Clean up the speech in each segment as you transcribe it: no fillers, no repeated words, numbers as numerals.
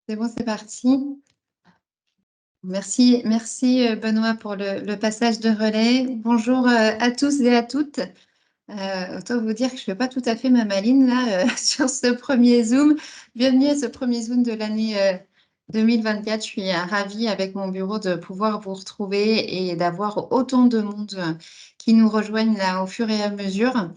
C'est bon, c'est parti. Merci Benoît pour le passage de relais. Bonjour à tous et à toutes. Autant vous dire que je ne fais pas tout à fait ma maline là sur ce premier Zoom. Bienvenue à ce premier Zoom de l'année 2024. Je suis ravie avec mon bureau de pouvoir vous retrouver et d'avoir autant de monde qui nous rejoignent là au fur et à mesure.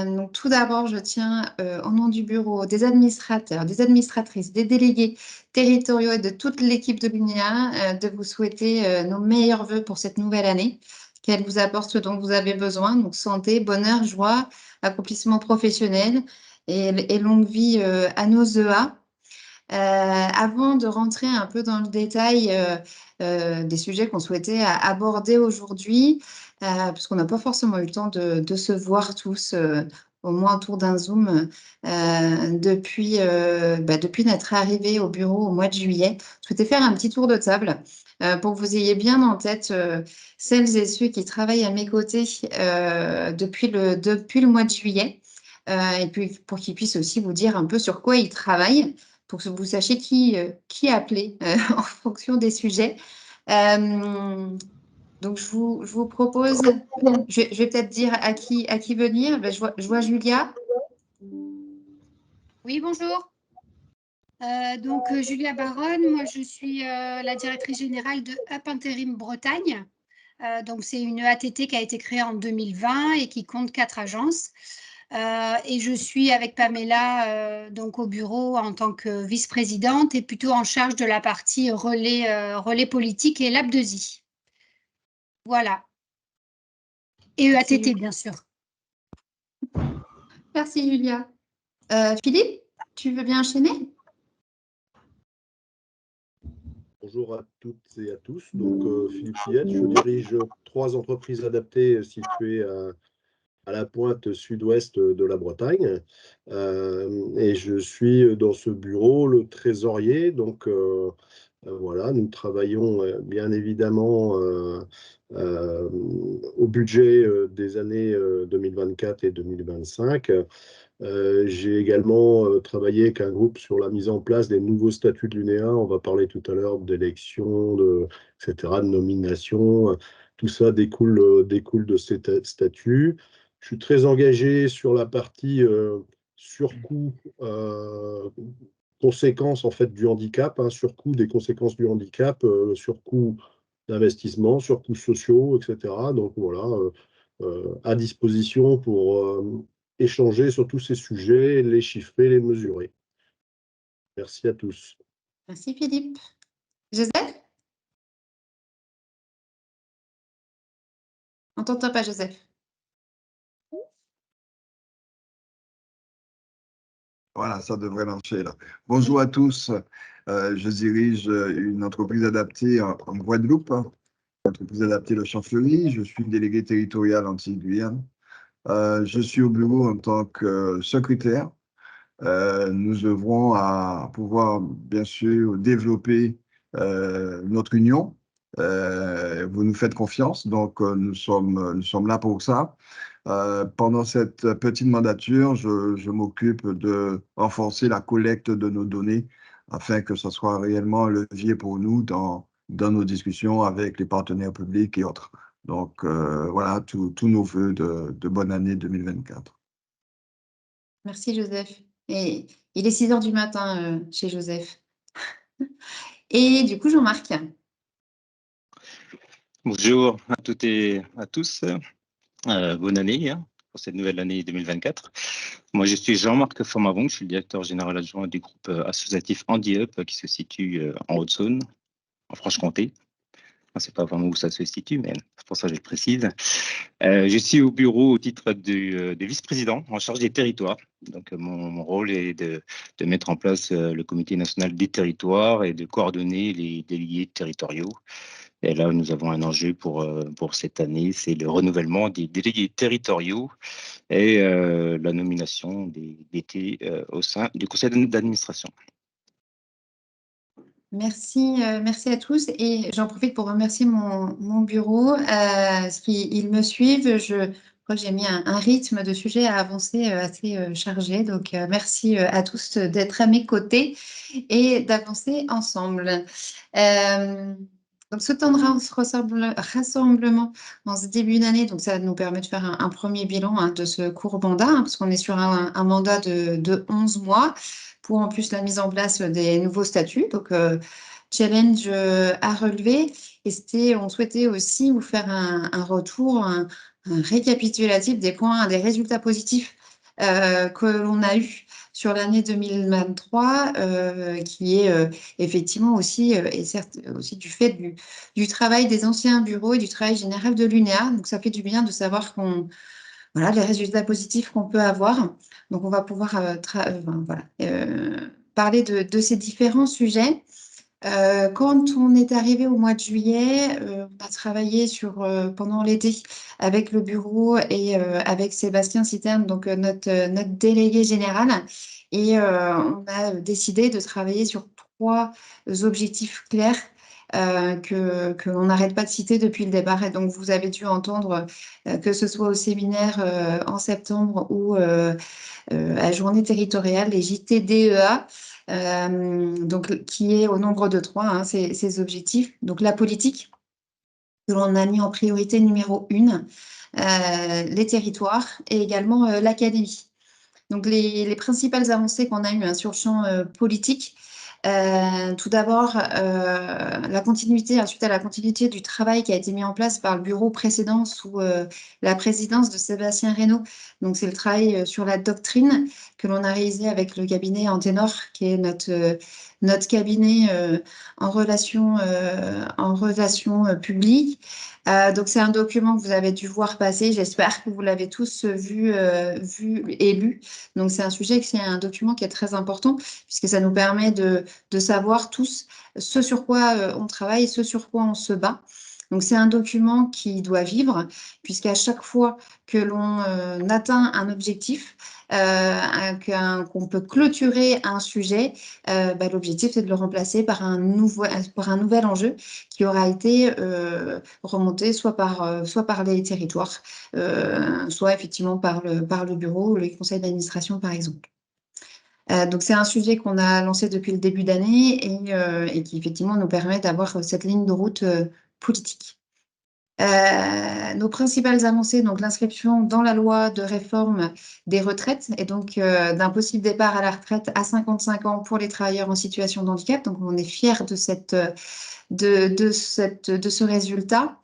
Donc, tout d'abord, je tiens au nom du bureau, des administrateurs, des administratrices, des délégués territoriaux et de toute l'équipe de l'UNEA de vous souhaiter nos meilleurs vœux pour cette nouvelle année, qu'elle vous apporte ce dont vous avez besoin, donc santé, bonheur, joie, accomplissement professionnel et longue vie à nos EA. Avant de rentrer un peu dans le détail des sujets qu'on souhaitait aborder aujourd'hui, puisqu'on n'a pas forcément eu le temps de se voir tous, au moins autour d'un Zoom, depuis notre arrivée au bureau au mois de juillet, je souhaitais faire un petit tour de table pour que vous ayez bien en tête celles et ceux qui travaillent à mes côtés depuis le mois de juillet, et puis pour qu'ils puissent aussi vous dire un peu sur quoi ils travaillent pour que vous sachiez qui appeler en fonction des sujets. Donc, je vous propose, je vais peut-être dire à qui venir. Ben, je vois Julia. Oui, bonjour. Donc, Julia Baronne, moi je suis la directrice générale de Up Intérim Bretagne. Donc, c'est une ATT qui a été créée en 2020 et qui compte 4 agences. Et je suis avec Pamela donc au bureau en tant que vice-présidente et plutôt en charge de la partie relais politique et Lab2I. Voilà. Et EATT, bien sûr. Merci Julia. Philippe, tu veux bien enchaîner? Bonjour à toutes et à tous. Donc, Philippe Fillette, je dirige 3 entreprises adaptées situées à la pointe sud-ouest de la Bretagne. Et je suis dans ce bureau le trésorier. Donc, voilà, nous travaillons bien évidemment au budget des années 2024 et 2025. J'ai également travaillé avec un groupe sur la mise en place des nouveaux statuts de l'UNEA. On va parler tout à l'heure d'élections, etc., de nomination. Tout ça découle de ces statuts. Je suis très engagé sur la partie surcoût, conséquences en fait du handicap, surcoût des conséquences du handicap, surcoût d'investissement, surcoûts sociaux, etc. Donc voilà, à disposition pour échanger sur tous ces sujets, les chiffrer, les mesurer. Merci à tous. Merci Philippe. Joseph? On t'entend pas, Joseph. Voilà, ça devrait marcher là. Bonjour à tous. Je dirige une entreprise adaptée en Guadeloupe, entreprise adaptée de Champfleury. Je suis délégué territorial Antilles-Guyane. Je suis au bureau en tant que secrétaire. Nous œuvrons à pouvoir, bien sûr, développer notre union. Vous nous faites confiance, donc nous sommes là pour ça. Pendant cette petite mandature, je m'occupe de renforcer la collecte de nos données afin que ce soit réellement un levier pour nous dans nos discussions avec les partenaires publics et autres. Donc, voilà, tous nos vœux de bonne année 2024. Merci Joseph. Et il est 6 h du matin chez Joseph. Et du coup, Jean-Marc. Bonjour à toutes et à tous. Bonne année pour cette nouvelle année 2024. Moi, je suis Jean-Marc Formavon, je suis le directeur général adjoint du groupe associatif Handiup qui se situe en Haute-Saône, en Franche-Comté. Je ne sais pas vraiment où ça se situe, mais c'est pour ça que je le précise. Je suis au bureau au titre de vice-président en charge des territoires. Donc, mon rôle est de mettre en place le comité national des territoires et de coordonner les délégués territoriaux. Et là, nous avons un enjeu pour cette année, c'est le renouvellement des délégués territoriaux et la nomination des DT au sein du conseil d'administration. Merci à tous. Et j'en profite pour remercier mon bureau, parce qu'ils me suivent. crois que j'ai mis un rythme de sujet à avancer assez chargé. Donc, merci à tous d'être à mes côtés et d'avancer ensemble. Donc, ce temps de rassemblement en ce début d'année, donc ça nous permet de faire un premier bilan de ce court mandat, parce qu'on est sur un mandat de 11 mois pour en plus la mise en place des nouveaux statuts. Donc, challenge à relever. Et on souhaitait aussi vous faire un retour, un récapitulatif des points, des résultats positifs que l'on a eus sur l'année 2023, qui est effectivement aussi, et certes aussi du fait du travail des anciens bureaux et du travail général de l'UNEA. Donc, ça fait du bien de savoir voilà, les résultats positifs qu'on peut avoir. Donc, on va pouvoir parler de ces différents sujets. Quand on est arrivé au mois de juillet, on a travaillé pendant l'été avec le bureau et avec Sébastien Citerne, donc notre délégué général. Et on a décidé de travailler sur 3 objectifs clairs que l'on n'arrête pas de citer depuis le départ. Et donc, vous avez dû entendre, que ce soit au séminaire en septembre ou à la journée territoriale, les JTDEA. Donc, qui est au nombre de 3, ces objectifs. Donc, la politique, que l'on a mis en priorité numéro 1, les territoires et également l'académie. Donc, les principales avancées qu'on a eues sur le champ politique, tout d'abord, la continuité, suite à la continuité du travail qui a été mis en place par le bureau précédent sous la présidence de Sébastien Reynaud. Donc, c'est le travail sur la doctrine que l'on a réalisé avec le cabinet Anténor, qui est notre cabinet en relation publique. Donc, c'est un document que vous avez dû voir passer. J'espère que vous l'avez tous vu et lu. Donc, c'est un document qui est très important, puisque ça nous permet de savoir tous ce sur quoi on travaille et ce sur quoi on se bat. Donc, c'est un document qui doit vivre, puisqu'à chaque fois que l'on atteint un objectif, qu'on peut clôturer un sujet, l'objectif, c'est de le remplacer par un nouvel enjeu qui aura été remonté soit par les territoires, soit effectivement par le bureau ou les conseils d'administration, par exemple. Donc, c'est un sujet qu'on a lancé depuis le début d'année et qui, effectivement, nous permet d'avoir cette ligne de route politique. Nos principales avancées, donc l'inscription dans la loi de réforme des retraites et donc d'un possible départ à la retraite à 55 ans pour les travailleurs en situation de handicap. Donc, on est fiers de ce résultat.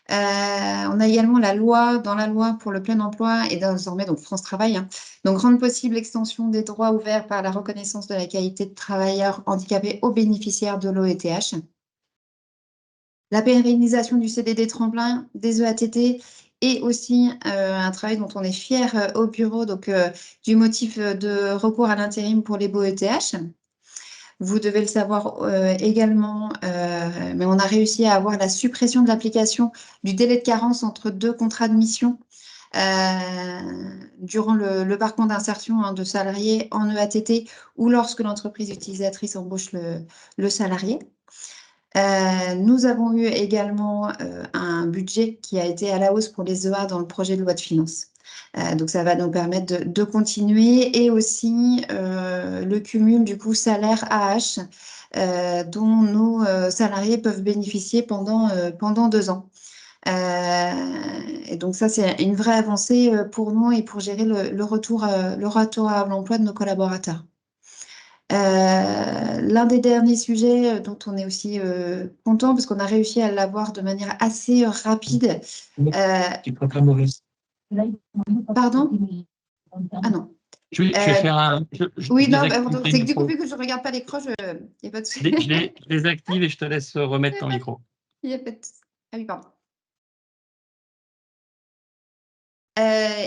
On a également dans la loi pour le plein emploi et désormais donc France Travail. Donc, rendre possible l'extension des droits ouverts par la reconnaissance de la qualité de travailleur handicapé aux bénéficiaires de l'OETH. La pérennisation du CDD tremplin, des EATT et aussi un travail dont on est fier au bureau, donc du motif de recours à l'intérim pour les BOETH. Vous devez le savoir également, mais on a réussi à avoir la suppression de l'application du délai de carence entre 2 contrats de mission durant le parcours d'insertion de salariés en EATT ou lorsque l'entreprise utilisatrice embauche le salarié. Nous avons eu également un budget qui a été à la hausse pour les EA dans le projet de loi de finances. Donc, ça va nous permettre de continuer et aussi le cumul du coup salaire AH dont nos salariés peuvent bénéficier pendant 2 ans. Et donc, ça, c'est une vraie avancée pour nous et pour gérer le retour à l'emploi de nos collaborateurs. L'un des derniers sujets dont on est aussi content, parce qu'on a réussi à l'avoir de manière assez rapide. Tu préfères Maurice? Pardon? Ah non. Je vais faire un. Oui, non, c'est que du coup, vu que je ne regarde pas l'écran, il n'y a pas de souci. Je les active et je te laisse remettre ton micro. Il n'y a pas de souci. Ah oui, pardon.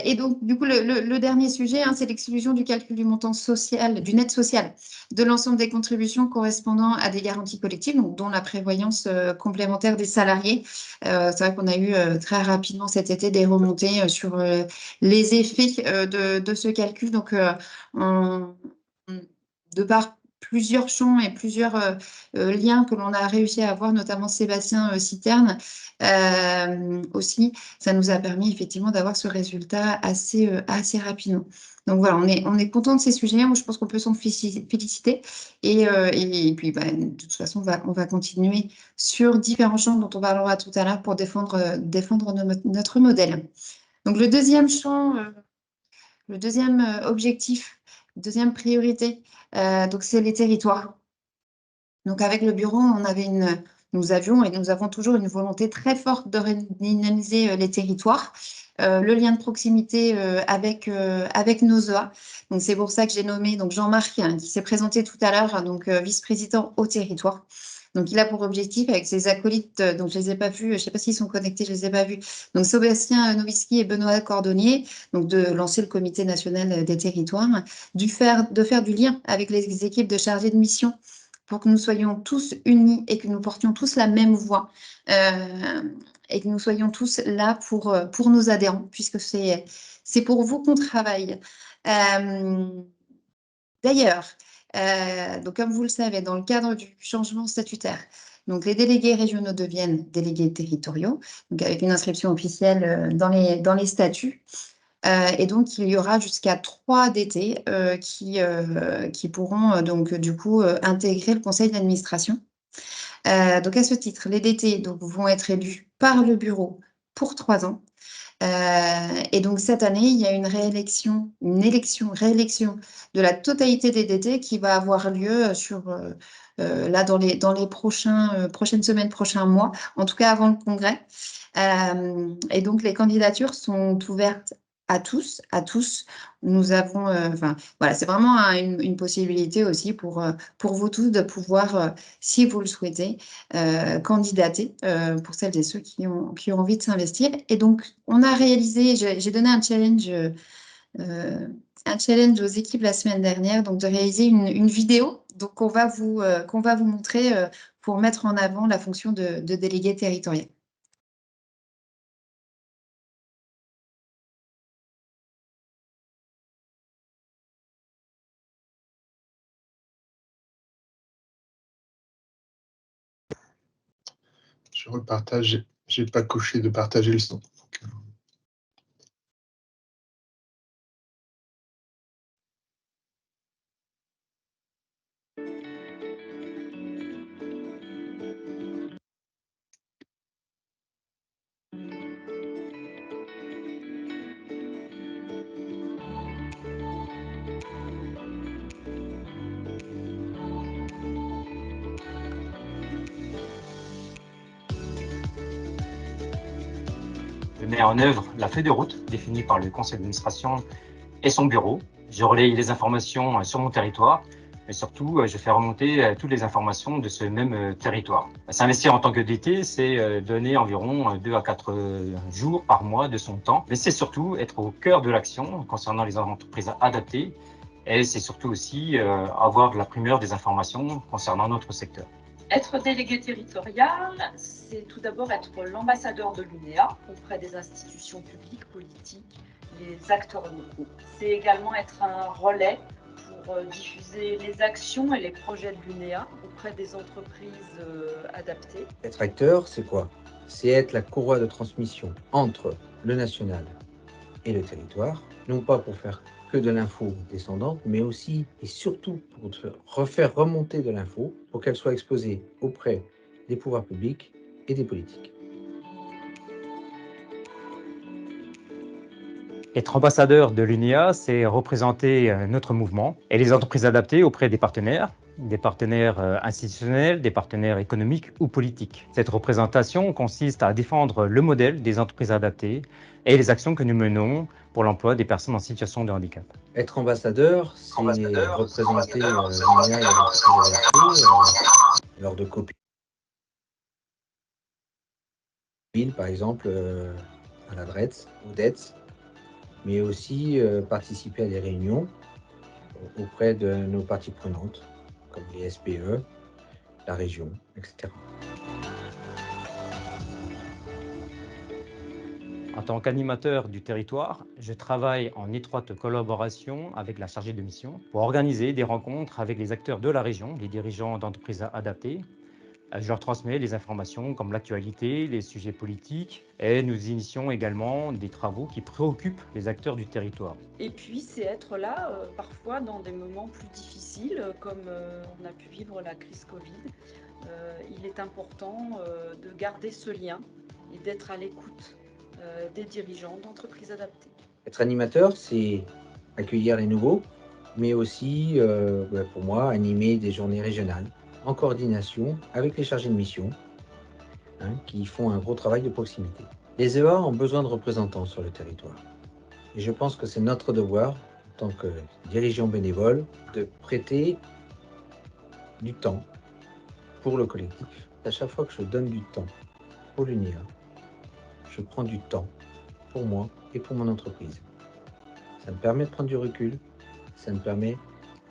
Et donc, du coup, le dernier sujet, c'est l'exclusion du calcul du montant social, du net social, de l'ensemble des contributions correspondant à des garanties collectives, donc, dont la prévoyance complémentaire des salariés. C'est vrai qu'on a eu très rapidement cet été des remontées sur les effets de ce calcul. Donc, de par plusieurs champs et plusieurs liens que l'on a réussi à avoir, notamment Sébastien Citerne aussi, ça nous a permis effectivement d'avoir ce résultat assez rapidement. Donc voilà, on est content de ces sujets, je pense qu'on peut s'en féliciter. Et puis, de toute façon, on va continuer sur différents champs dont on parlera tout à l'heure pour défendre notre modèle. Donc le deuxième champ, le deuxième objectif, deuxième priorité, donc c'est les territoires. Donc avec le bureau, nous avions et nous avons toujours une volonté très forte de redynamiser les territoires, le lien de proximité avec nos OA. Donc c'est pour ça que j'ai nommé donc Jean-Marc qui s'est présenté tout à l'heure, donc vice-président au territoire. Donc il a pour objectif avec ses acolytes, donc je les ai pas vus, je sais pas s'ils sont connectés, je les ai pas vus. Donc Sébastien Nowitzki et Benoît Cordonnier, donc de lancer le comité national des territoires, de faire du lien avec les équipes de chargés de mission pour que nous soyons tous unis et que nous portions tous la même voix et que nous soyons tous là pour nos adhérents, puisque c'est pour vous qu'on travaille. D'ailleurs, donc comme vous le savez, dans le cadre du changement statutaire, donc les délégués régionaux deviennent délégués territoriaux, donc avec une inscription officielle dans les statuts. Et donc, il y aura jusqu'à 3 DT qui pourront donc du coup intégrer le conseil d'administration. Donc, à ce titre, les DT donc, vont être élus par le bureau pour 3 ans. Et donc, cette année, il y a une réélection de la totalité des DT qui va avoir lieu là dans les prochaines semaines, prochains mois, en tout cas avant le congrès. Et donc, les candidatures sont ouvertes à tous. Nous avons, voilà, c'est vraiment une possibilité aussi pour vous tous de pouvoir, si vous le souhaitez, candidater pour celles et ceux qui ont envie de s'investir. Et donc, on a réalisé, j'ai donné un challenge aux équipes la semaine dernière, donc de réaliser une vidéo donc qu'on va vous montrer pour mettre en avant la fonction de délégué territorial. Je repartage, j'ai pas coché de partager le son. Je mets en œuvre la feuille de route définie par le conseil d'administration et son bureau. Je relaye les informations sur mon territoire, mais surtout, je fais remonter toutes les informations de ce même territoire. S'investir en tant que DT, c'est donner environ 2 à 4 jours par mois de son temps, mais c'est surtout être au cœur de l'action concernant les entreprises adaptées, et c'est surtout aussi avoir la primeur des informations concernant notre secteur. Être délégué territorial, c'est tout d'abord être l'ambassadeur de l'UNEA auprès des institutions publiques, politiques, les acteurs locaux. C'est également être un relais pour diffuser les actions et les projets de l'UNEA auprès des entreprises adaptées. Être acteur, c'est quoi? C'est être la courroie de transmission entre le national et le territoire, non pas pour faire que de l'info descendante, mais aussi et surtout pour refaire remonter de l'info pour qu'elle soit exposée auprès des pouvoirs publics et des politiques. Être ambassadeur de l'UNEA, c'est représenter notre mouvement et les entreprises adaptées auprès des partenaires institutionnels, des partenaires économiques ou politiques. Cette représentation consiste à défendre le modèle des entreprises adaptées et les actions que nous menons pour l'emploi des personnes en situation de handicap. Être ambassadeur, c'est représenter l'UNEA et les entreprises adaptées lors de copies. Par exemple, à la DRETS, au DETS, mais aussi participer à des réunions auprès de nos parties prenantes, comme les SPE, la région, etc. En tant qu'animateur du territoire, je travaille en étroite collaboration avec la chargée de mission pour organiser des rencontres avec les acteurs de la région, les dirigeants d'entreprises adaptées. Je leur transmets les informations comme l'actualité, les sujets politiques et nous initions également des travaux qui préoccupent les acteurs du territoire. Et puis, c'est être là parfois dans des moments plus difficiles, comme on a pu vivre la crise Covid. Il est important de garder ce lien et d'être à l'écoute des dirigeants d'entreprises adaptées. Être animateur, c'est accueillir les nouveaux, mais aussi, pour moi, animer des journées régionales en coordination avec les chargés de mission, qui font un gros travail de proximité. Les EA ont besoin de représentants sur le territoire. Et je pense que c'est notre devoir, en tant que dirigeant bénévole, de prêter du temps pour le collectif. À chaque fois que je donne du temps pour l'UNEA, je prends du temps pour moi et pour mon entreprise. Ça me permet de prendre du recul, ça me permet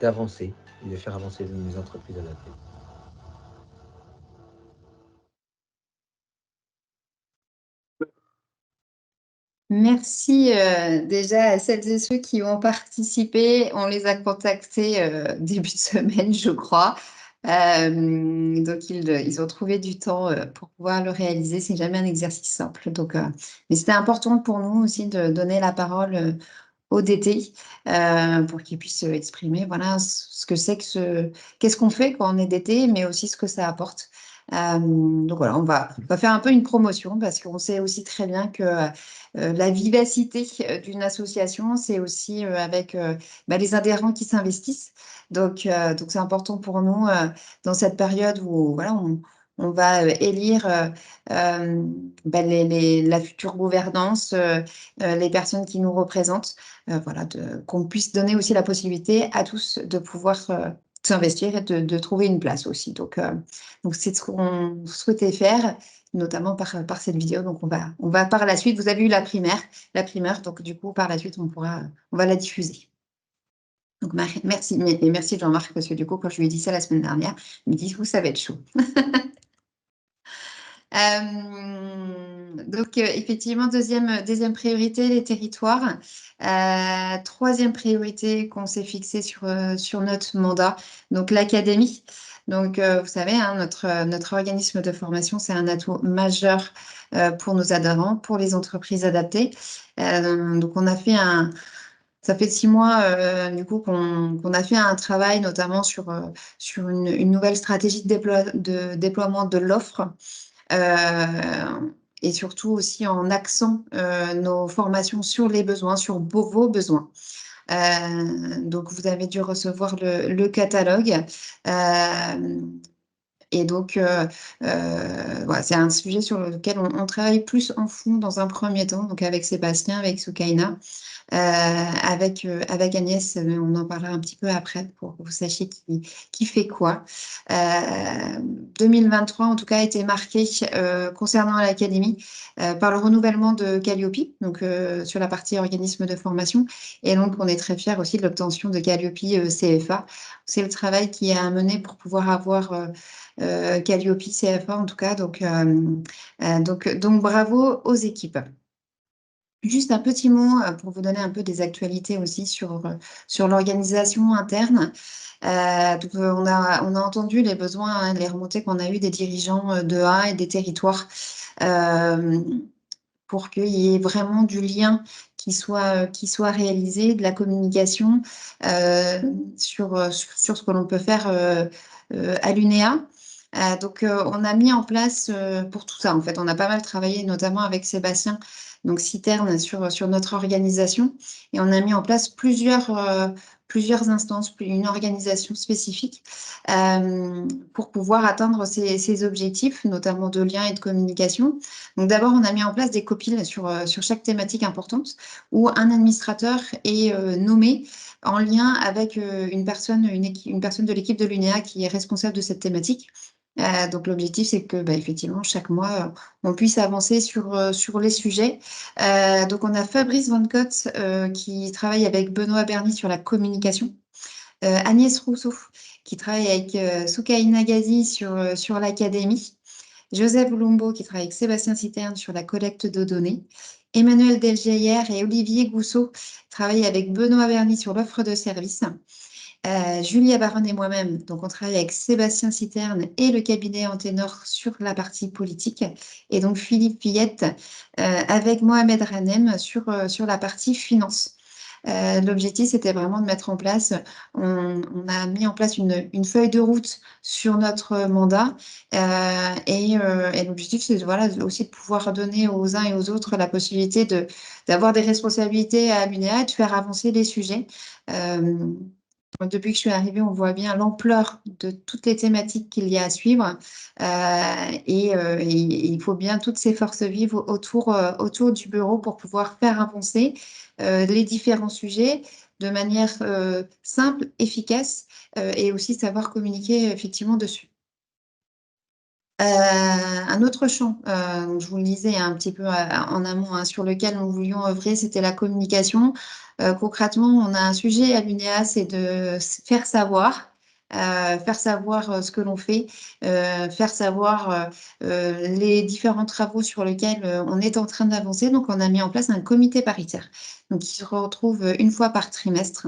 d'avancer et de faire avancer mes entreprises adaptées. Merci déjà à celles et ceux qui ont participé. On les a contactés début de semaine, je crois. Donc, ils ont trouvé du temps pour pouvoir le réaliser. C'est jamais un exercice simple. Donc, mais c'était important pour nous aussi de donner la parole aux DT pour qu'ils puissent exprimer voilà, ce que c'est qu'est-ce qu'on fait quand on est DT, mais aussi ce que ça apporte. Donc voilà, on va faire un peu une promotion parce qu'on sait aussi très bien que la vivacité d'une association, c'est aussi avec les adhérents qui s'investissent. Donc c'est important pour nous dans cette période où voilà, on va élire la future gouvernance, les personnes qui nous représentent, voilà, qu'on puisse donner aussi la possibilité à tous de pouvoir s'investir et de trouver une place aussi. Donc c'est ce qu'on souhaitait faire, notamment par cette vidéo. Donc, on va par la suite, vous avez eu la primaire, donc du coup, par la suite, on va la diffuser. Donc, merci, et merci Jean-Marc, parce que du coup, quand je lui ai dit ça la semaine dernière, il me dit, vous, ça va être chaud. Donc, effectivement, deuxième priorité, les territoires. Troisième priorité qu'on s'est fixée sur notre mandat, donc l'académie. Donc, vous savez, notre organisme de formation, c'est un atout majeur pour nos adhérents, pour les entreprises adaptées. Donc, on a fait ça fait 6 mois, du coup, qu'on a fait un travail, notamment sur une nouvelle stratégie de déploiement de l'offre. Et surtout aussi en axant nos formations sur les besoins, sur vos besoins. Donc, vous avez dû recevoir le catalogue. Et donc, voilà, c'est un sujet sur lequel on travaille plus en fond dans un premier temps, donc avec Sébastien, avec Soukaina, avec Agnès, on en parlera un petit peu après pour que vous sachiez qui fait quoi. 2023, en tout cas, a été marqué concernant l'académie par le renouvellement de Calliope, donc sur la partie organisme de formation. Et donc, on est très fiers aussi de l'obtention de Calliope CFA. C'est le travail qui est à mener pour pouvoir avoir Calliope CFA, en tout cas. Donc bravo aux équipes. Juste un petit mot pour vous donner un peu des actualités aussi sur l'organisation interne. Donc, on a entendu les besoins, les remontées qu'on a eues des dirigeants de A et des territoires pour qu'il y ait vraiment du lien qui soit réalisé, de la communication sur ce que l'on peut faire à l'UNEA. Donc, on a mis en place pour tout ça, en fait, on a pas mal travaillé, notamment avec Sébastien, donc Citerne, sur notre organisation. Et on a mis en place plusieurs instances, une organisation spécifique pour pouvoir atteindre ces objectifs, notamment de lien et de communication. Donc, d'abord, on a mis en place des copiles sur chaque thématique importante où un administrateur est nommé en lien avec une personne de l'équipe de l'UNEA qui est responsable de cette thématique. Donc, l'objectif, c'est que, effectivement, chaque mois, on puisse avancer sur les sujets. Donc, on a Fabrice Van Cott qui travaille avec Benoît Berny sur la communication. Agnès Rousseau qui travaille avec Soukaina Gazi sur l'académie. Joseph Loumbeau qui travaille avec Sébastien Citerne sur la collecte de données, Emmanuel Delgeyer et Olivier Gousseau travaillent avec Benoît Berny sur l'offre de services. Julia Baronne et moi-même, donc on travaille avec Sébastien Citerne et le cabinet Anténor sur la partie politique, et donc Philippe Villette avec Mohamed Ranem sur la partie finance. L'objectif, c'était vraiment de mettre en place, on a mis en place une feuille de route sur notre mandat et l'objectif, c'est voilà, aussi de pouvoir donner aux uns et aux autres la possibilité d'avoir des responsabilités à l'UNEA et de faire avancer les sujets. Depuis que je suis arrivée, on voit bien l'ampleur de toutes les thématiques qu'il y a à suivre et il faut bien toutes ces forces vives autour du bureau pour pouvoir faire avancer les différents sujets de manière simple, efficace et aussi savoir communiquer effectivement dessus. Un autre champ, je vous le disais un petit peu en amont, hein, sur lequel nous voulions œuvrer, c'était la communication. Concrètement, on a un sujet à l'UNEA, c'est de faire savoir ce que l'on fait, faire savoir les différents travaux sur lesquels on est en train d'avancer. Donc, on a mis en place un comité paritaire, donc qui se retrouve une fois par trimestre,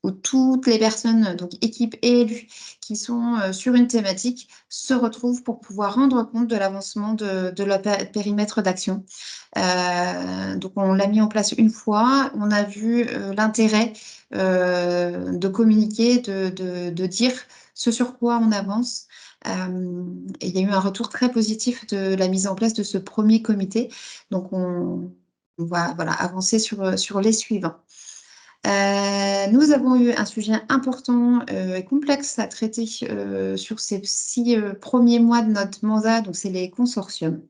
où toutes les personnes, donc équipes et élus, qui sont sur une thématique, se retrouvent pour pouvoir rendre compte de l'avancement de leur périmètre d'action. Donc, on l'a mis en place une fois. On a vu l'intérêt de communiquer, de dire ce sur quoi on avance. Et il y a eu un retour très positif de la mise en place de ce premier comité. Donc, on va voilà, avancer sur les suivants. Nous avons eu un sujet important et complexe à traiter sur ces 6 premiers mois de notre mandat, donc c'est les consortiums.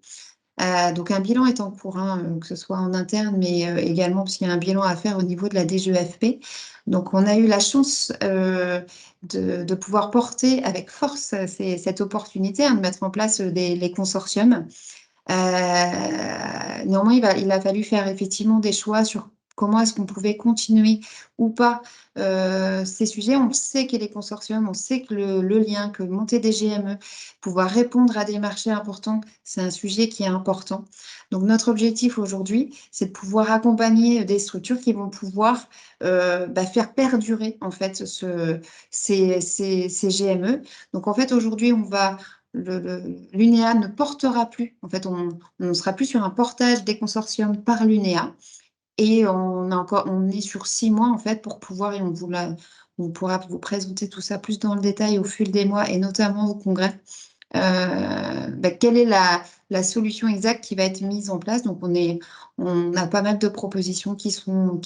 Donc un bilan est en cours, hein, que ce soit en interne, mais également parce qu'il y a un bilan à faire au niveau de la DGEFP. Donc on a eu la chance de pouvoir porter avec force cette opportunité, hein, de mettre en place les consortiums. Néanmoins, il a fallu faire effectivement des choix sur comment est-ce qu'on pouvait continuer ou pas ces sujets. On sait que les consortiums, on sait que le lien, que monter des GME, pouvoir répondre à des marchés importants, c'est un sujet qui est important. Donc notre objectif aujourd'hui, c'est de pouvoir accompagner des structures qui vont pouvoir faire perdurer en fait ces GME. Donc en fait aujourd'hui, l'UNEA ne portera plus, en fait, on ne sera plus sur un portage des consortiums par l'UNEA. Et on est sur 6 mois, en fait, pour pouvoir, et on pourra vous présenter tout ça plus dans le détail au fil des mois, et notamment au congrès, quelle est la solution exacte qui va être mise en place. Donc, on a pas mal de propositions qui sont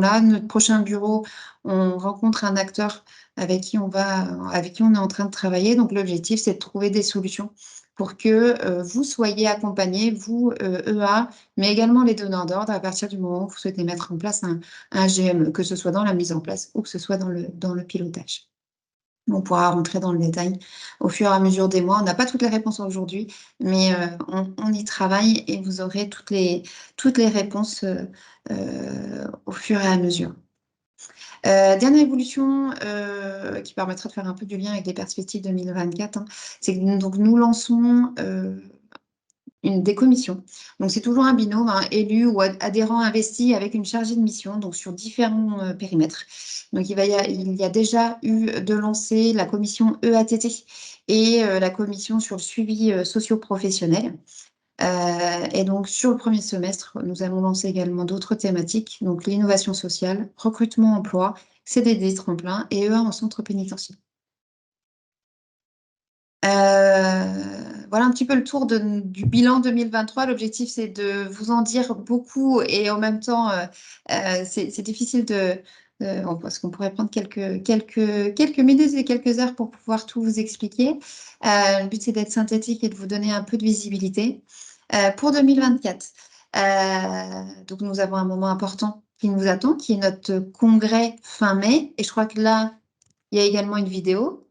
là. Notre prochain bureau, on rencontre un acteur avec qui on est en train de travailler. Donc, l'objectif, c'est de trouver des solutions pour que vous soyez accompagnés, vous, EA, mais également les donneurs d'ordre, à partir du moment où vous souhaitez mettre en place un GME, que ce soit dans la mise en place ou que ce soit dans le pilotage. On pourra rentrer dans le détail au fur et à mesure des mois. On n'a pas toutes les réponses aujourd'hui, mais on y travaille et vous aurez toutes les réponses au fur et à mesure. Dernière évolution qui permettra de faire un peu du lien avec les perspectives 2024, hein, c'est que donc, nous lançons des commissions. Donc, c'est toujours un binôme, hein, élu ou adhérent investi avec une chargée de mission, donc sur différents périmètres. Donc, il y a déjà eu de lancer la commission EATT et la commission sur le suivi socio-professionnel. Et donc, sur le premier semestre, nous allons lancer également d'autres thématiques, donc l'innovation sociale, recrutement, emploi, CDD tremplin et EA en centre pénitentiaire. Voilà un petit peu le tour du bilan 2023. L'objectif, c'est de vous en dire beaucoup et en même temps, c'est difficile parce qu'on pourrait prendre quelques minutes et quelques heures pour pouvoir tout vous expliquer. Le but, c'est d'être synthétique et de vous donner un peu de visibilité. Pour 2024, donc nous avons un moment important qui nous attend, qui est notre congrès fin mai. Et je crois que là, il y a également une vidéo.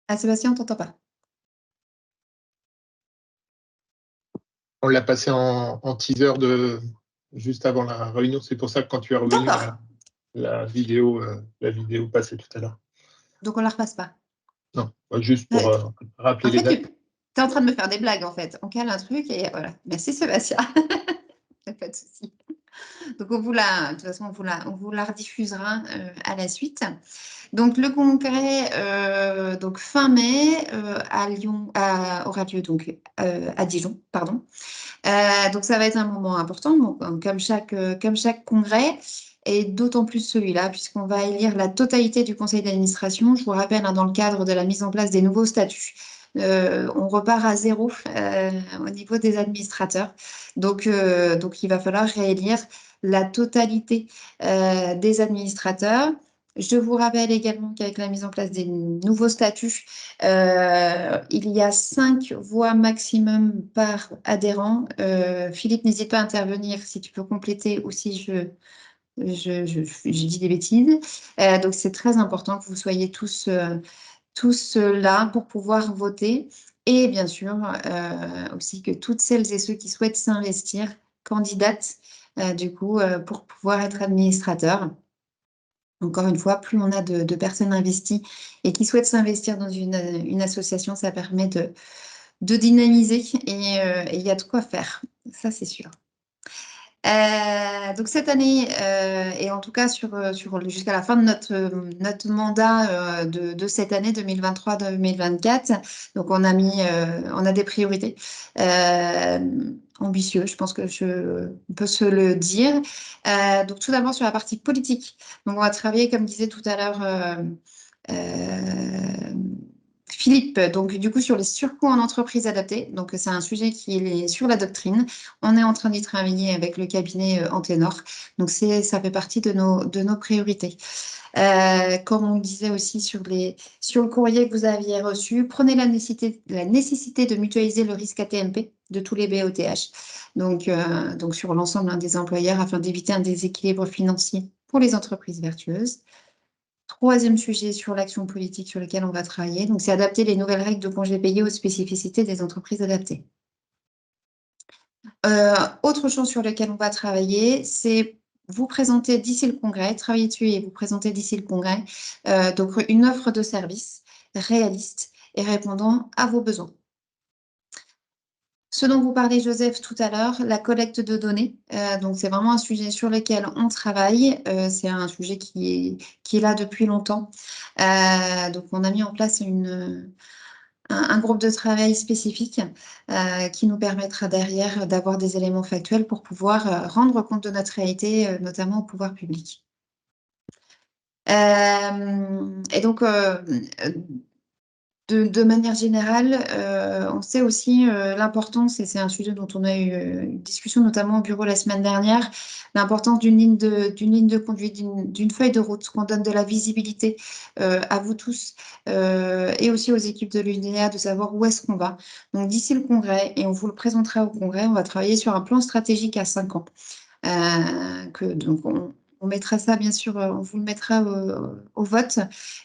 Ah, Sébastien, on ne t'entend pas. On l'a passé en teaser juste avant la réunion. C'est pour ça que quand tu es revenu, la vidéo passée tout à l'heure. Donc, on ne la repasse pas. Non, juste pour rappeler En les fait, dates. tu es en train de me faire des blagues, en fait. On cale un truc et voilà. Merci, Sébastien. Pas de souci. Donc, de toute façon, on vous la rediffusera à la suite. Donc, le congrès, donc fin mai, à Lyon, aura lieu donc à Dijon, pardon. Donc, ça va être un moment important, donc, comme chaque congrès, et d'autant plus celui-là, puisqu'on va élire la totalité du conseil d'administration. Je vous rappelle, hein, dans le cadre de la mise en place des nouveaux statuts, on repart à zéro au niveau des administrateurs. Donc, il va falloir réélire la totalité des administrateurs. Je vous rappelle également qu'avec la mise en place des nouveaux statuts, il y a 5 voix maximum par adhérent. Philippe, n'hésite pas à intervenir si tu peux compléter ou si je dis des bêtises. Donc, c'est très important que vous soyez tous là pour pouvoir voter. Et bien sûr, aussi que toutes celles et ceux qui souhaitent s'investir, candidatent, pour pouvoir être administrateurs. Encore une fois, plus on a de personnes investies et qui souhaitent s'investir dans une association, ça permet de dynamiser et il y a de quoi faire. Ça, c'est sûr. Donc cette année, et en tout cas jusqu'à la fin de notre mandat de cette année 2023-2024, donc on a des priorités ambitieuses, je pense que on peut se le dire. Donc tout d'abord sur la partie politique. Donc on va travailler, comme disait tout à l'heure Philippe, donc du coup sur les surcoûts en entreprise adaptée, donc c'est un sujet qui est sur la doctrine. On est en train d'y travailler avec le cabinet Anténor, donc ça fait partie de nos priorités. Comme on disait aussi sur le courrier que vous aviez reçu, prenez la nécessité de mutualiser le risque AT-MP de tous les BOTH, donc sur l'ensemble des employeurs afin d'éviter un déséquilibre financier pour les entreprises vertueuses. Troisième sujet sur l'action politique sur lequel on va travailler, donc c'est adapter les nouvelles règles de congés payés aux spécificités des entreprises adaptées. Autre chose sur lequel on va travailler, c'est vous présenter d'ici le congrès, travailler dessus et vous présenter d'ici le congrès, donc une offre de service réaliste et répondant à vos besoins. Ce dont vous parlez, Joseph, tout à l'heure, la collecte de données. Donc, c'est vraiment un sujet sur lequel on travaille. C'est un sujet qui est là depuis longtemps. Donc, on a mis en place un groupe de travail spécifique qui nous permettra derrière d'avoir des éléments factuels pour pouvoir rendre compte de notre réalité, notamment au pouvoir public. Et donc, de manière générale, on sait aussi l'importance, et c'est un sujet dont on a eu une discussion notamment au bureau la semaine dernière, l'importance d'une ligne de conduite, d'une feuille de route, qu'on donne de la visibilité à vous tous et aussi aux équipes de l'UNEA de savoir où est-ce qu'on va. Donc d'ici le congrès, et on vous le présentera au congrès, on va travailler sur un plan stratégique à 5 ans. Donc on mettra ça, bien sûr, on vous le mettra au vote.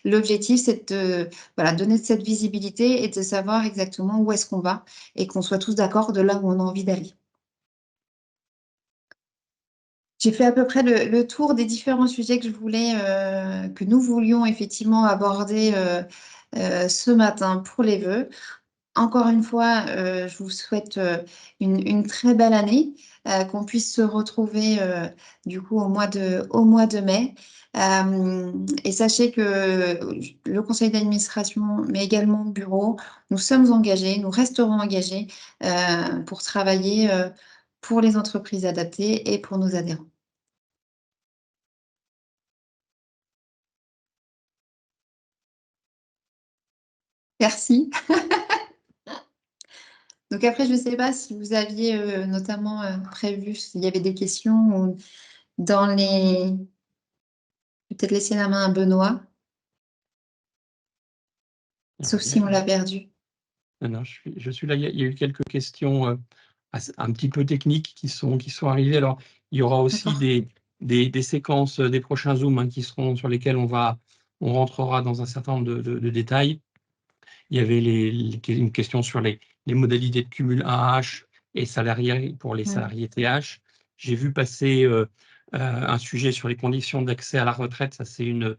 L'objectif, c'est de donner cette visibilité et de savoir exactement où est-ce qu'on va et qu'on soit tous d'accord de là où on a envie d'aller. J'ai fait à peu près le tour des différents sujets que nous voulions effectivement aborder ce matin pour les vœux. Encore une fois, je vous souhaite une très belle année, qu'on puisse se retrouver du coup au mois de mai. Et sachez que le conseil d'administration, mais également le bureau, nous sommes engagés, nous resterons engagés pour travailler pour les entreprises adaptées et pour nos adhérents. Merci. Donc après, je ne sais pas si vous aviez notamment prévu s'il y avait des questions ou dans les... Je vais peut-être laisser la main à Benoît. Sauf si on l'a perdu. Non, je suis là. Il y a eu quelques questions un petit peu techniques qui sont arrivées. Alors, il y aura aussi des séquences des prochains Zooms sur lesquels on rentrera dans un certain nombre de détails. Il y avait une question sur les modalités de cumul AH et salarié pour les salariés TH. J'ai vu passer un sujet sur les conditions d'accès à la retraite. Ça, c'est une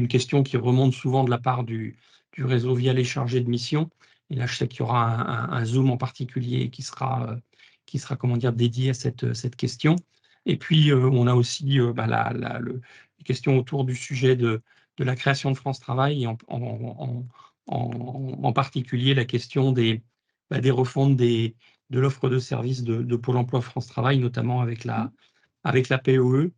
question qui remonte souvent de la part du réseau via les chargés de mission. Et là, je sais qu'il y aura un Zoom en particulier qui sera comment dire, dédié à cette question. Et puis, on a aussi les questions autour du sujet de la création de France Travail, et en particulier la question des refontes de l'offre de services de Pôle emploi France Travail, notamment avec la POE.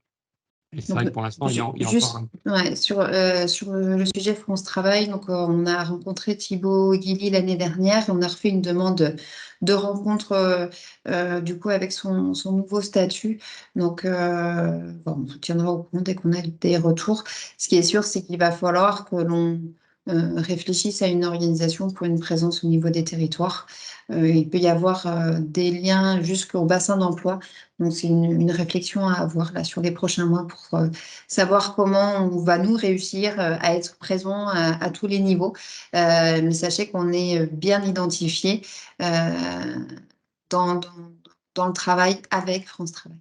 Et c'est vrai que pour l'instant, il y a juste, encore ouais, sur le sujet France Travail, donc, on a rencontré Thibaut Guilly l'année dernière et on a refait une demande de rencontre du coup avec son nouveau statut. Donc, bon, on vous tiendra au courant dès qu'on a des retours. Ce qui est sûr, c'est qu'il va falloir que l'on réfléchisse à une organisation pour une présence au niveau des territoires. Il peut y avoir des liens jusqu'au bassin d'emploi. Donc, c'est une réflexion à avoir là sur les prochains mois pour savoir comment on va nous réussir à être présents à tous les niveaux. Mais sachez qu'on est bien identifié dans le travail avec France Travail.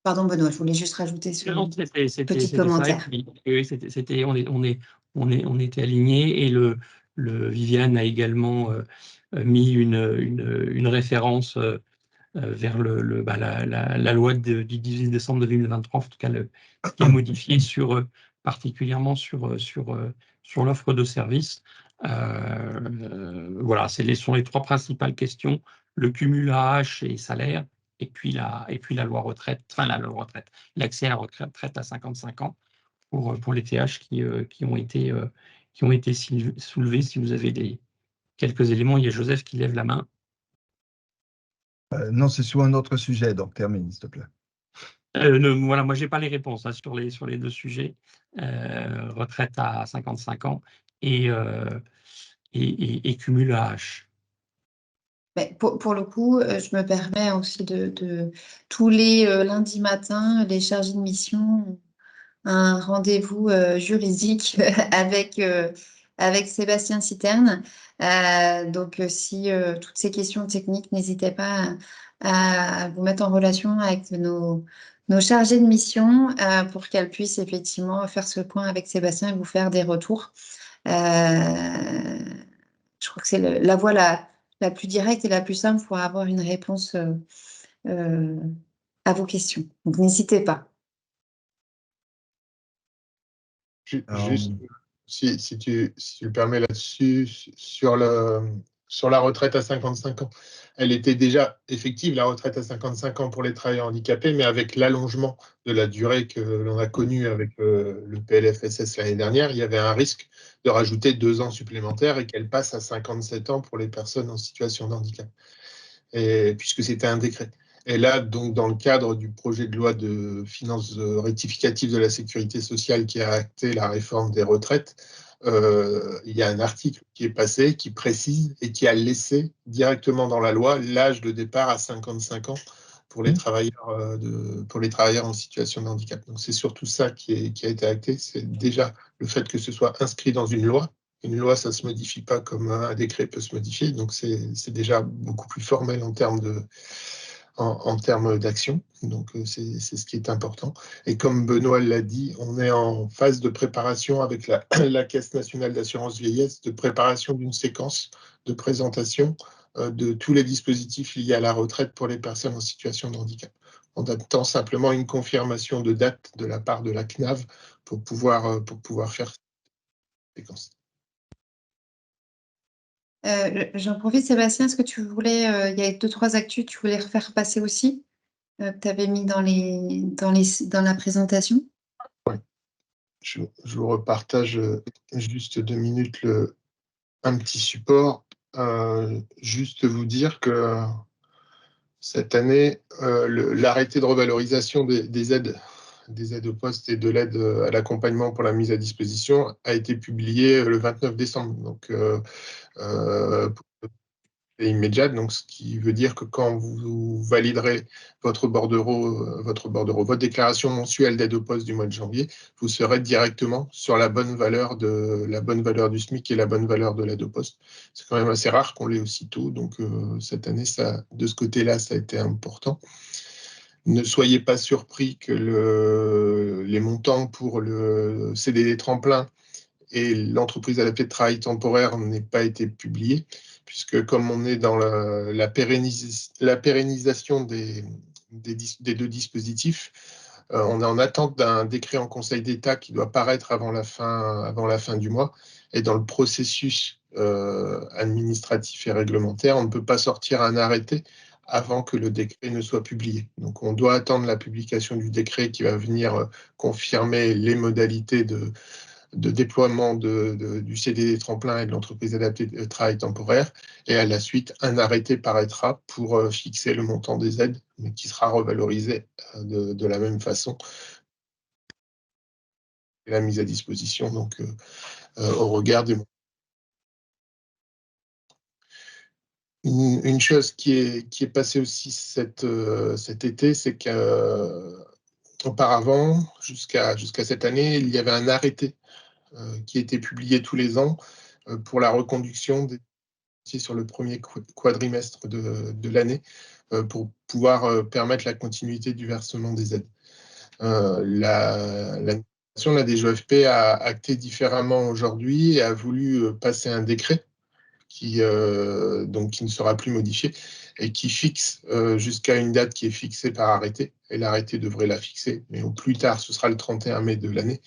Pardon Benoît, je voulais juste rajouter ce petit commentaire. On était alignés, et le Viviane a également mis une référence vers la loi du 18 décembre 2023, en tout cas qui est modifiée particulièrement sur l'offre de services. Voilà, sont les trois principales questions: le cumul AH et salaire, et puis la loi retraite, l'accès à la retraite à 55 ans pour les TH qui ont été soulevés. Si vous avez quelques éléments, il y a Joseph qui lève la main. Non, c'est sur un autre sujet, donc termine, s'il te plaît. Voilà, moi, je n'ai pas les réponses sur les deux sujets, retraite à 55 ans et cumul AH. Mais pour le coup, je me permets aussi de tous les lundis matins, les chargés de mission ont un rendez-vous juridique avec Sébastien Citerne. Donc, si toutes ces questions techniques, n'hésitez pas à vous mettre en relation avec nos chargés de mission pour qu'elles puissent effectivement faire ce point avec Sébastien et vous faire des retours. Je crois que c'est la voie la plus directe et la plus simple pour avoir une réponse à vos questions. Donc, n'hésitez pas. Juste, si tu le permets là-dessus, sur la retraite à 55 ans, elle était déjà effective, la retraite à 55 ans pour les travailleurs handicapés, mais avec l'allongement de la durée que l'on a connue avec le PLFSS l'année dernière, il y avait un risque de rajouter 2 ans supplémentaires et qu'elle passe à 57 ans pour les personnes en situation de handicap, puisque c'était un décret. Et là, donc, dans le cadre du projet de loi de finances rectificative de la sécurité sociale qui a acté la réforme des retraites, il y a un article qui est passé, qui précise et qui a laissé directement dans la loi l'âge de départ à 55 ans pour les travailleurs en situation de handicap. Donc, c'est surtout ça qui a été acté. C'est déjà le fait que ce soit inscrit dans une loi. Une loi, ça ne se modifie pas comme un décret peut se modifier. Donc, c'est déjà beaucoup plus formel en termes d'action. Donc, c'est ce qui est important. Et comme Benoît l'a dit, on est en phase de préparation avec la Caisse nationale d'assurance vieillesse, de préparation d'une séquence de présentation de tous les dispositifs liés à la retraite pour les personnes en situation de handicap. On attend simplement une confirmation de date de la part de la CNAV pour pouvoir faire cette séquence. J'en profite, Sébastien, est-ce que tu voulais, il y a 2-3 actus, tu voulais refaire passer aussi, que tu avais mis dans la présentation? Oui. Je vous repartage juste 2 minutes un petit support. Juste vous dire que cette année, l'arrêté de revalorisation des aides au poste et de l'aide à l'accompagnement pour la mise à disposition a été publié le 29 décembre. Donc, et immédiate, donc ce qui veut dire que quand vous validerez votre bordereau, votre déclaration mensuelle d'aide au poste du mois de janvier, vous serez directement sur la bonne valeur du SMIC et la bonne valeur de l'aide au poste. C'est quand même assez rare qu'on l'ait aussitôt, donc cette année, de ce côté-là, ça a été important. Ne soyez pas surpris que les montants pour le CDD tremplin et l'entreprise adaptée de travail temporaire n'aient pas été publiés, puisque comme on est dans la pérennisation des deux dispositifs, on est en attente d'un décret en Conseil d'État qui doit paraître avant la fin du mois. Et dans le processus administratif et réglementaire, on ne peut pas sortir un arrêté avant que le décret ne soit publié. Donc, on doit attendre la publication du décret qui va venir confirmer les modalités de déploiement du CDD tremplin et de l'entreprise adaptée de travail temporaire. Et à la suite, un arrêté paraîtra pour fixer le montant des aides, mais qui sera revalorisé de la même façon. Et la mise à disposition, donc, au regard des montants. Une chose qui est passée aussi cet été, c'est qu'auparavant, jusqu'à cette année, il y avait un arrêté qui était publié tous les ans pour la reconduction des dossiers sur le premier quadrimestre de l'année pour pouvoir permettre la continuité du versement des aides. La DGOFP a acté différemment aujourd'hui et a voulu passer un décret qui ne sera plus modifié et qui fixe jusqu'à une date qui est fixée par arrêté. Et l'arrêté devrait la fixer, mais au plus tard, ce sera le 31 mai de l'année.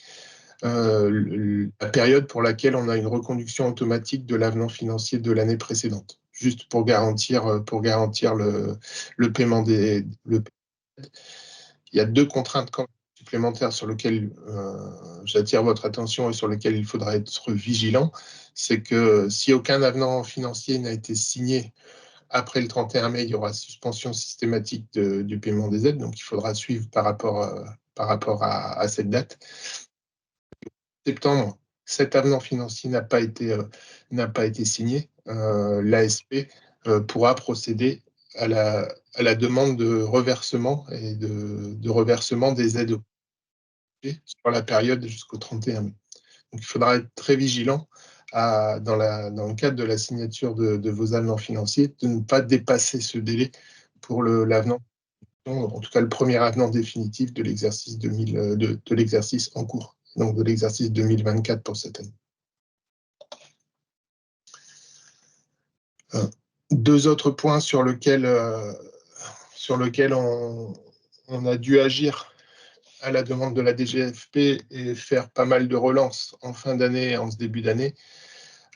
La période pour laquelle on a une reconduction automatique de l'avenant financier de l'année précédente, juste pour garantir le paiement des... Il y a deux contraintes supplémentaires sur lesquelles j'attire votre attention et sur lesquelles il faudra être vigilant. C'est que si aucun avenant financier n'a été signé après le 31 mai, il y aura suspension systématique du paiement des aides, donc il faudra suivre par rapport à cette date. Septembre, cet avenant financier n'a pas été signé, l'ASP pourra procéder à la demande de reversement et de reversement des aides sur la période jusqu'au 31 mai. Donc, il faudra être très vigilant dans le cadre de la signature de vos avenants financiers, de ne pas dépasser ce délai pour l'avenant, en tout cas le premier avenant définitif de l'exercice de l'exercice en cours, donc de l'exercice 2024 pour cette année. Deux autres points sur lesquels on a dû agir à la demande de la DGFP et faire pas mal de relances en fin d'année et en ce début d'année,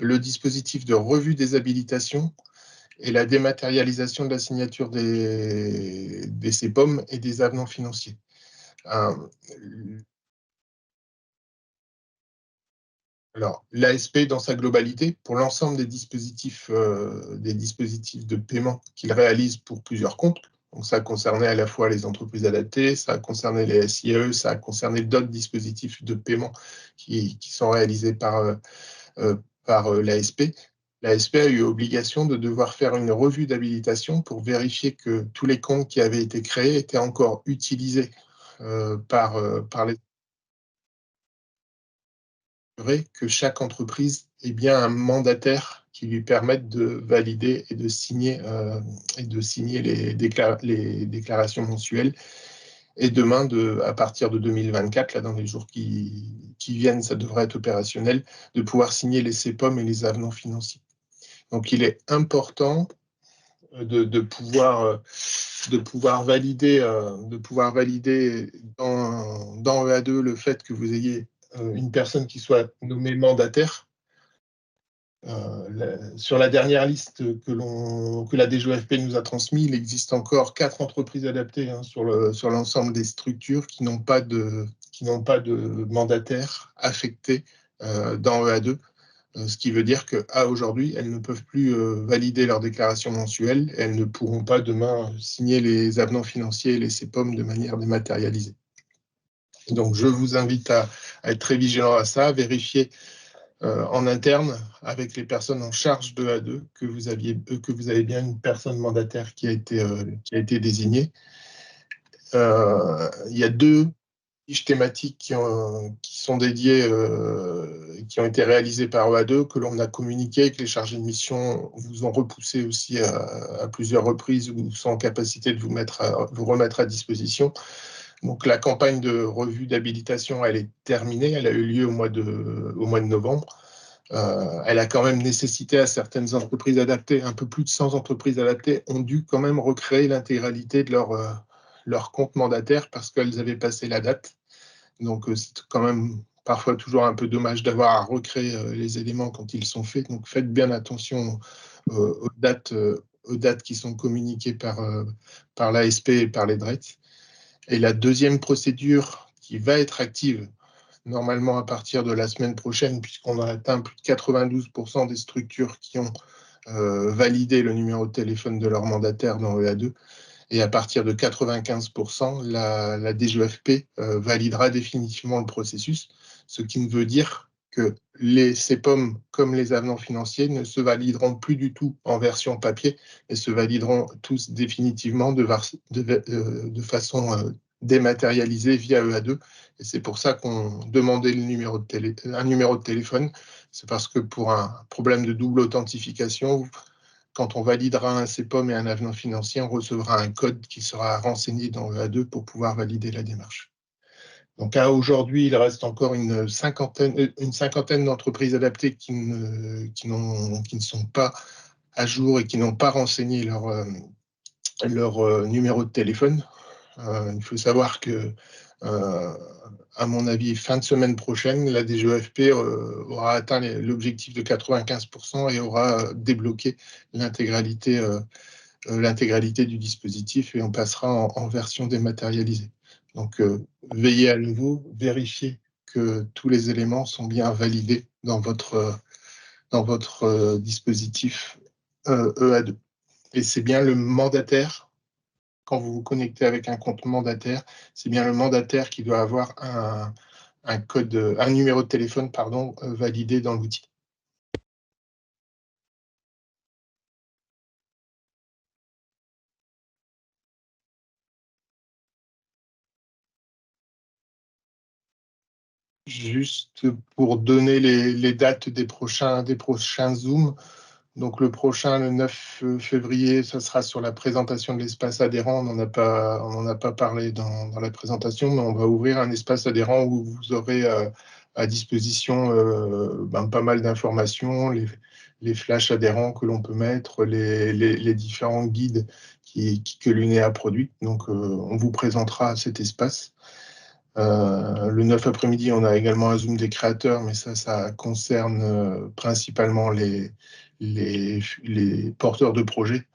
le dispositif de revue des habilitations et la dématérialisation de la signature des CPOM et des avenants financiers. Alors, l'ASP dans sa globalité, pour l'ensemble des dispositifs de paiement qu'il réalise pour plusieurs comptes, donc ça a concerné à la fois les entreprises adaptées, ça a concerné les SIE, ça a concerné d'autres dispositifs de paiement qui sont réalisés par l'ASP. L'ASP a eu obligation de devoir faire une revue d'habilitation pour vérifier que tous les comptes qui avaient été créés étaient encore utilisés par les que chaque entreprise ait bien un mandataire qui lui permette de valider et de signer les déclarations mensuelles. Et demain, à partir de 2024, là, dans les jours qui viennent, ça devrait être opérationnel, de pouvoir signer les CPOM et les avenants financiers. Donc, il est important de pouvoir valider dans EA2 le fait que vous ayez une personne qui soit nommée mandataire. Sur la dernière liste que la DGOFP nous a transmise, il existe encore 4 entreprises adaptées sur l'ensemble des structures qui n'ont pas de mandataire affecté dans EA2. Ce qui veut dire qu'à aujourd'hui, elles ne peuvent plus valider leur déclaration mensuelle et elles ne pourront pas demain signer les avenants financiers et les CPOM de manière dématérialisée. Donc, je vous invite à être très vigilant à ça, à vérifier en interne avec les personnes en charge de A2 que vous avez bien une personne mandataire qui a été désignée. Il y a 2 fiches thématiques qui sont dédiées qui ont été réalisés par EA2, que l'on a communiqué, que les chargés de mission vous ont repoussé aussi à plusieurs reprises ou sont en capacité de vous remettre à disposition. Donc la campagne de revue d'habilitation, elle est terminée, elle a eu lieu au mois de novembre. Elle a quand même nécessité à certaines entreprises adaptées, un peu plus de 100 entreprises adaptées ont dû quand même recréer l'intégralité de leur compte mandataire parce qu'elles avaient passé la date. Donc c'est quand même parfois toujours un peu dommage d'avoir à recréer les éléments quand ils sont faits. Donc faites bien attention aux dates qui sont communiquées par l'ASP et par les DRET. Et la deuxième procédure qui va être active normalement à partir de la semaine prochaine, puisqu'on a atteint plus de 92% des structures qui ont validé le numéro de téléphone de leur mandataire dans EA2. Et à partir de 95%, la DGEFP validera définitivement le processus, ce qui ne veut dire que les CEPOM, comme les avenants financiers, ne se valideront plus du tout en version papier, mais se valideront tous définitivement de façon dématérialisée via EA2. Et c'est pour ça qu'on demandait un numéro de téléphone. C'est parce que pour un problème de double authentification, quand on validera un CEPOM et un avenant financier, on recevra un code qui sera renseigné dans EA2 pour pouvoir valider la démarche. Donc aujourd'hui, il reste encore une cinquantaine d'entreprises adaptées qui ne sont pas à jour et qui n'ont pas renseigné leur numéro de téléphone. Il faut savoir que, à mon avis, fin de semaine prochaine, la DGEFP aura atteint l'objectif de 95% et aura débloqué l'intégralité du dispositif et on passera en version dématérialisée. Donc, veillez à nouveau, vérifiez que tous les éléments sont bien validés dans votre dispositif EA2. Et c'est bien le mandataire, quand vous vous connectez avec un compte mandataire, c'est bien le mandataire qui doit avoir un numéro de téléphone validé dans l'outil. Juste pour donner les dates des prochains Zooms. Donc le prochain, le 9 février, ça sera sur la présentation de l'espace adhérent. On n'en a pas parlé dans la présentation, mais on va ouvrir un espace adhérent où vous aurez à disposition pas mal d'informations, les flashs adhérents que l'on peut mettre, les différents guides que l'UNEA a produits. Donc on vous présentera cet espace. Le 9 après-midi, on a également un Zoom des créateurs, mais ça concerne principalement les porteurs de projets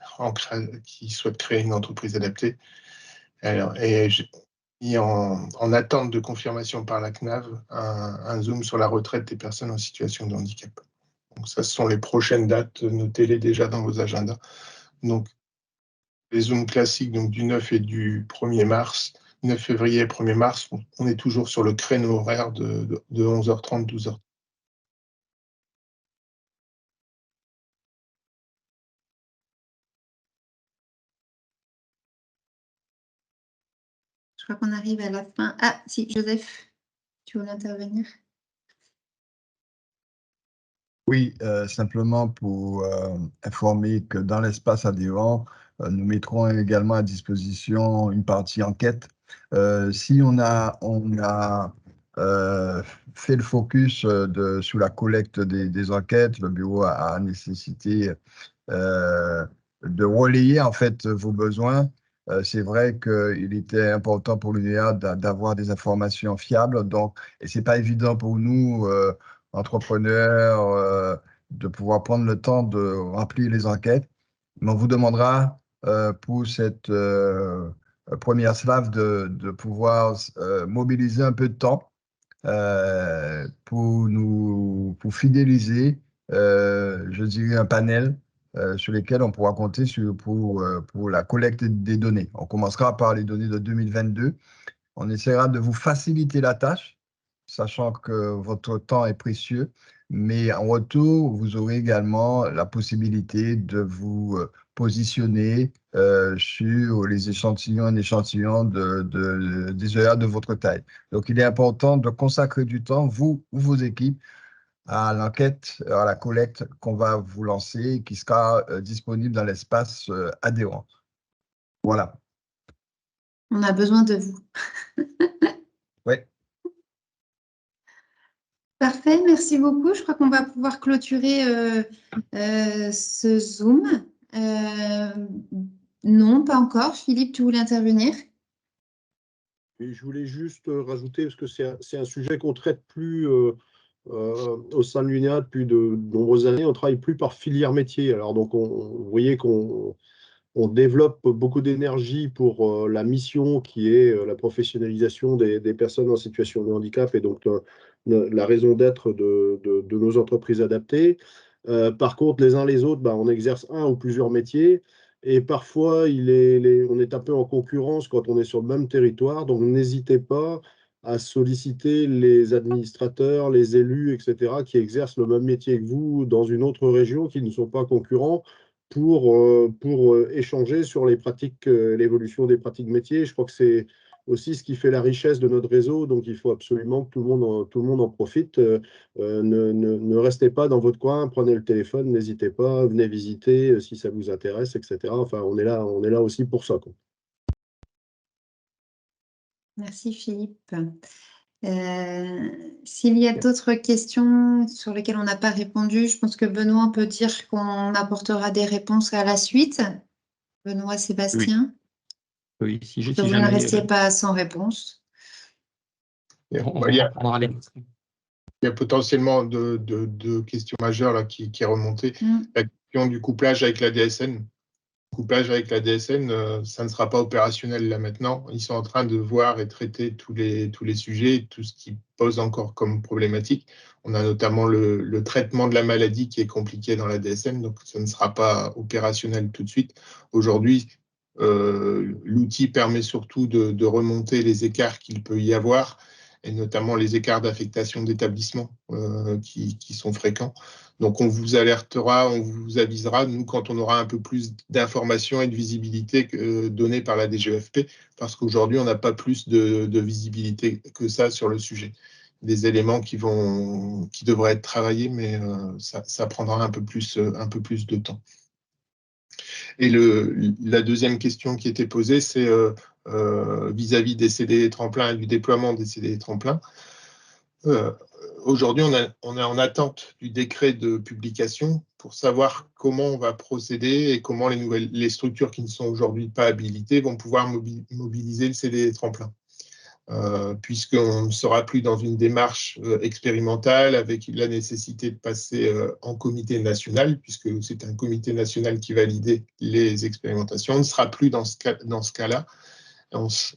qui souhaitent créer une entreprise adaptée. Et j'ai mis en attente de confirmation par la CNAV un Zoom sur la retraite des personnes en situation de handicap. Donc ça, ce sont les prochaines dates, notez-les déjà dans vos agendas. Donc les Zooms classiques donc, du 9 et du 1er mars, 9 février et 1er mars, on est toujours sur le créneau horaire de 11h30, 12h30. Je crois qu'on arrive à la fin. Ah, si, Joseph, tu voulais intervenir? Oui, simplement pour informer que dans l'espace adhérent, nous mettrons également à disposition une partie enquête. Si on a fait le focus sur la collecte des enquêtes, le bureau a nécessité de relayer en fait vos besoins. C'est vrai qu'il était important pour l'UNEA d'avoir des informations fiables, et c'est pas évident pour nous, entrepreneurs, de pouvoir prendre le temps de remplir les enquêtes. Mais on vous demandera pour cette première slave de pouvoir mobiliser un peu de temps pour fidéliser, je dirais, un panel sur lesquels on pourra compter pour la collecte des données. On commencera par les données de 2022. On essaiera de vous faciliter la tâche, sachant que votre temps est précieux, mais en retour, vous aurez également la possibilité de vous positionner sur les échantillons des EA de votre taille. Donc, il est important de consacrer du temps, vous ou vos équipes, à l'enquête, à la collecte qu'on va vous lancer, qui sera disponible dans l'espace adhérent. Voilà. On a besoin de vous. Oui. Parfait, merci beaucoup. Je crois qu'on va pouvoir clôturer ce Zoom. Non, pas encore. Philippe, tu voulais intervenir? Et je voulais juste rajouter, parce que c'est un sujet qu'on traite plus au sein de l'UNEA depuis de nombreuses années, on travaille plus par filière métier. Alors donc, vous voyez qu'on développe beaucoup d'énergie pour la mission qui est la professionnalisation des personnes en situation de handicap et donc la raison d'être de nos entreprises adaptées. Par contre, les uns les autres, on exerce un ou plusieurs métiers et parfois on est un peu en concurrence quand on est sur le même territoire. Donc, n'hésitez pas à solliciter les administrateurs, les élus, etc., qui exercent le même métier que vous dans une autre région, qui ne sont pas concurrents, pour échanger sur les pratiques, l'évolution des pratiques métiers. Je crois que c'est aussi ce qui fait la richesse de notre réseau, donc il faut absolument que tout le monde en profite. Ne restez pas dans votre coin, prenez le téléphone, n'hésitez pas, venez visiter si ça vous intéresse, etc. Enfin, on est là aussi pour ça, quoi. Merci Philippe. S'il y a d'autres questions sur lesquelles on n'a pas répondu, je pense que Benoît peut dire qu'on apportera des réponses à la suite. Benoît, Sébastien, Oui, si que vous ne restiez pas sans réponse. Il y a potentiellement deux questions majeures là, qui est remontée. La question du couplage avec la DSN. Le couplage avec la DSN, ça ne sera pas opérationnel là maintenant. Ils sont en train de voir et traiter tous les sujets, tout ce qui pose encore comme problématique. On a notamment le traitement de la maladie qui est compliqué dans la DSN, donc ça ne sera pas opérationnel tout de suite. Aujourd'hui, l'outil permet surtout de remonter les écarts qu'il peut y avoir, et notamment les écarts d'affectation d'établissement qui sont fréquents. Donc, on vous alertera, on vous avisera, nous, quand on aura un peu plus d'informations et de visibilité données par la DGEFP, parce qu'aujourd'hui, on n'a pas plus de visibilité que ça sur le sujet. Des éléments qui devraient être travaillés, mais ça prendra un peu plus de temps. Et la deuxième question qui était posée, c'est vis-à-vis des CDD tremplins et du déploiement des CDD tremplins. Aujourd'hui, on est en attente du décret de publication pour savoir comment on va procéder et comment les structures qui ne sont aujourd'hui pas habilitées vont pouvoir mobiliser le CDD tremplin. Puisqu'on ne sera plus dans une démarche expérimentale avec la nécessité de passer en comité national, puisque c'est un comité national qui valide les expérimentations. On ne sera plus dans ce cas-là.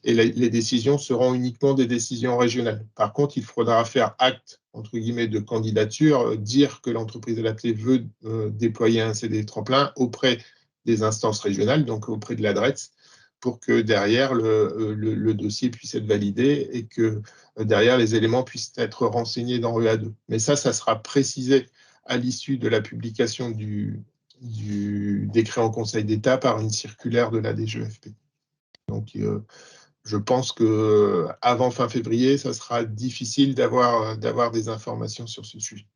Et les décisions seront uniquement des décisions régionales. Par contre, il faudra faire acte, entre guillemets, de candidature, dire que l'entreprise adaptée veut déployer un CDD tremplin auprès des instances régionales, donc auprès de l'ADRETS, pour que derrière le dossier puisse être validé et que derrière les éléments puissent être renseignés dans EA2. Mais ça sera précisé à l'issue de la publication du décret en Conseil d'État par une circulaire de la DGEFP. Donc, je pense qu'avant fin février, ça sera difficile d'avoir des informations sur ce sujet.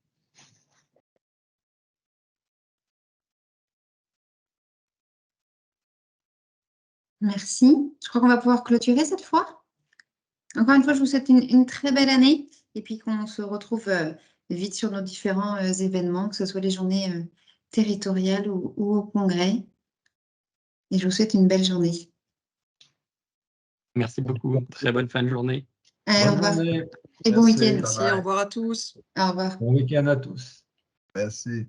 Merci. Je crois qu'on va pouvoir clôturer cette fois. Encore une fois, je vous souhaite une très belle année et puis qu'on se retrouve vite sur nos différents événements, que ce soit les journées territoriales ou au congrès. Et je vous souhaite une belle journée. Merci beaucoup. Très bonne fin de journée. Allez, au revoir. Journée. Et bon week-end. Merci, au revoir à tous. Au revoir. Bon week-end à tous. Merci.